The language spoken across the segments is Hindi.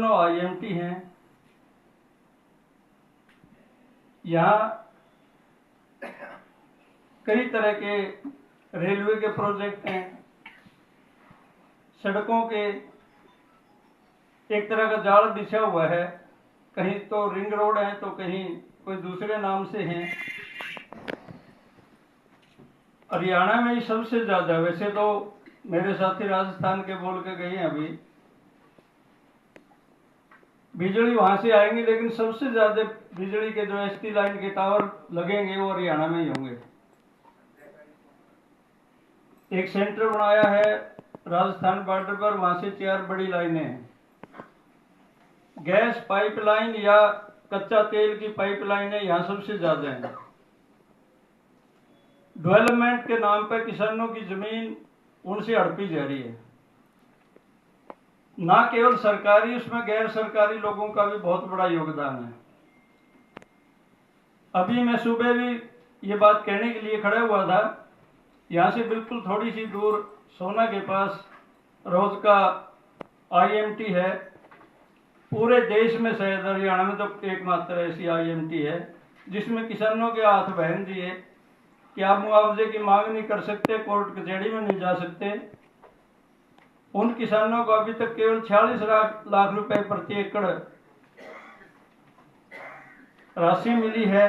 दर्जनों आईएमटी हैं। यहाँ कई तरह के रेलवे के प्रोजेक्ट हैं, सड़कों के एक तरह का जाल बिछा हुआ है, कहीं तो रिंग रोड है तो कहीं कोई दूसरे नाम से हैं। हरियाणा में ही सबसे ज़्यादा, वैसे तो मेरे साथी राजस्थान के बोल के गए हैं अभी, बिजली वहां से आएंगी, लेकिन सबसे ज़्यादा बिजली के जो एसटी लाइन के टावर लगेंगे वो हरियाणा में ही होंगे। एक सेंटर बनाया है राजस्थान बॉर्डर पर, वहां से 4 बड़ी लाइनें हैं। गैस पाइपलाइन या कच्चा तेल की पाइपलाइनें यहाँ सबसे ज्यादा हैं। डेवलपमेंट के नाम पर किसानों की जमीन उनसे हड़पी जा रही है। ना केवल सरकारी, उसमें गैर सरकारी लोगों का भी बहुत बड़ा योगदान है। अभी मैं सुबह भी ये बात कहने के लिए खड़ा हुआ था। यहाँ से बिल्कुल थोड़ी सी दूर सोना के पास रोज का आईएमटी है। पूरे देश में शायद हरियाणा में तो एकमात्र ऐसी आईएमटी है जिसमें किसानों के हाथ बहन दिए कि आप मुआवजे की मांग नहीं कर सकते, कोर्ट कचहरी में नहीं जा सकते। उन किसानों को अभी तक केवल 46 लाख रुपए प्रति एकड़ राशि मिली है,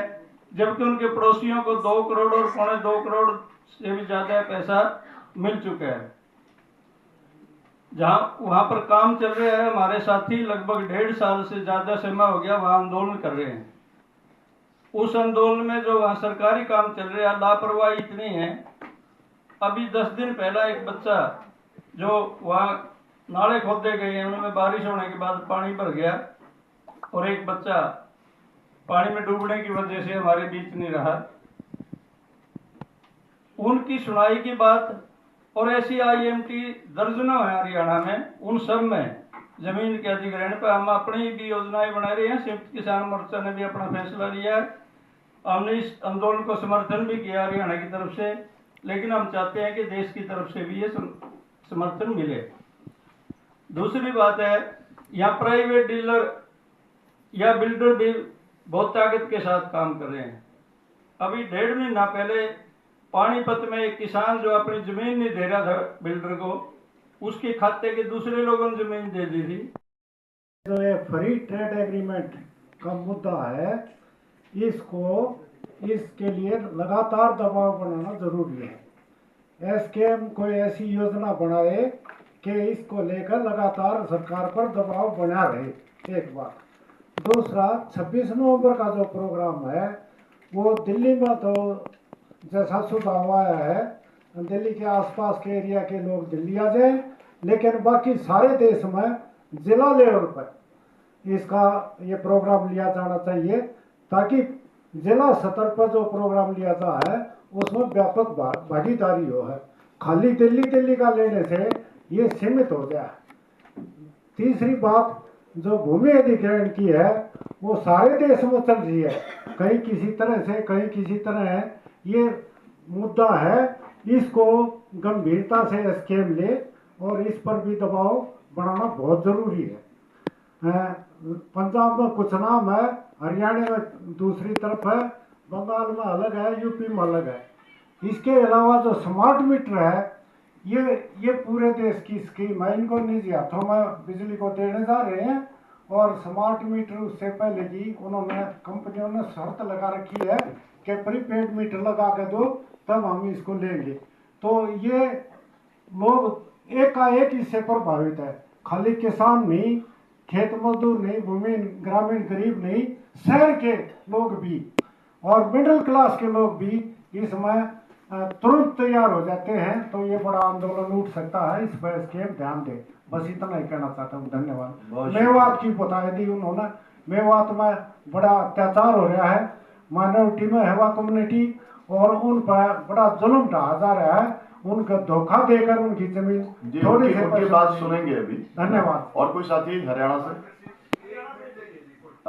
जबकि उनके पड़ोसियों को 2 करोड़ और 2.25 करोड़ से भी ज्यादा पैसा मिल चुका है। जहाँ वहां पर काम चल रहा है, हमारे साथी लगभग 1.5 साल से ज्यादा समय हो गया वहां आंदोलन कर रहे हैं। उस आंदोलन में जो वहां सरकारी काम चल रहा है, लापरवाही इतनी है। अभी 10 दिन पहला एक बच्चा जो वहां नाले खोदे गए हैं, उनमें बारिश होने के बाद पानी भर गया और एक बच्चा पानी में डूबने की वजह से हमारे बीच नहीं रहा। उनकी सुनाई की बात, और ऐसी आईएमटी दर्जनों है हरियाणा में। उन सब में जमीन के अधिग्रहण पर हम अपनी भी योजनाएं बना रहे हैं। संयुक्त किसान मोर्चा ने भी अपना फैसला लिया है। हमने इस आंदोलन को समर्थन भी किया हरियाणा की तरफ से, लेकिन हम चाहते हैं कि देश की तरफ से भी ये समर्थन मिले। दूसरी बात है, यहाँ प्राइवेट डीलर या बिल्डर भी बहुत ताकत के साथ काम कर रहे हैं। अभी 1.5 महीना पहले पानीपत में एक किसान जो अपनी जमीन नहीं दे रहा था बिल्डर को, उसके खाते के दूसरे लोगों ने जमीन दे दी थी। जो ये फ्री ट्रेड एग्रीमेंट का मुद्दा है, इसके लिए लगातार दबाव बनाना जरूरी है। एसकेएम कोई ऐसी योजना बनाए कि इसको लेकर लगातार सरकार पर दबाव बना रहे, एक बात। दूसरा, 26 नवंबर का जो प्रोग्राम है वो दिल्ली में तो जैसा सुझाव आया है, दिल्ली के आसपास के एरिया के लोग दिल्ली आ जाए, लेकिन बाकी सारे देश में जिला लेवल पर इसका ये प्रोग्राम लिया जाना चाहिए, ताकि जिला स्तर पर जो प्रोग्राम लिया जा है उसमें व्यापक भागीदारी हो है। खाली दिल्ली का लेने से ये सीमित हो गया। तीसरी बात, जो भूमि अधिग्रहण की है वो सारे देश में चल रही है, कहीं किसी तरह से कहीं किसी तरह है। ये मुद्दा है, इसको गंभीरता से एसकेएम ले और इस पर भी दबाव बढ़ाना बहुत जरूरी है। पंजाब में कुछ नाम है, हरियाणा में दूसरी तरफ है, बंगाल में अलग है, यूपी में अलग है। इसके अलावा जो स्मार्ट मीटर है, ये पूरे देश की स्कीम है। इनको निजी हाथों में बिजली को देने जा रहे हैं, और स्मार्ट मीटर उससे पहले की उन्होंने कंपनियों ने शर्त लगा रखी है कि प्रीपेड मीटर लगा के दो, तब हम इसको लेंगे। तो ये लोग एकाएक इससे प्रभावित है। खाली किसान नहीं, खेत मजदूर नहीं, भूमि ग्रामीण गरीब नहीं, शहर के लोग भी और मिडिल क्लास के लोग भी इसमें तुरंत तैयार हो जाते हैं। तो ये बड़ा आंदोलन उठ सकता है, इस पर एसकेएम ध्यान दे। बस इतना ही कहना चाहता हूँ। धन्यवाद। मेवात की बताई दी उन्होंने। मेवात में बड़ा अत्याचार हो रहा है, माइनॉरिटी में हेवा कम्युनिटी, और उन पर बड़ा जुल्म ढाया जा रहा है। उनका धोखा देकर उनकी जमीन थोड़ी सी बात सुनेंगे अभी। धन्यवाद। और कोई साथी हरियाणा से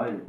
आइए।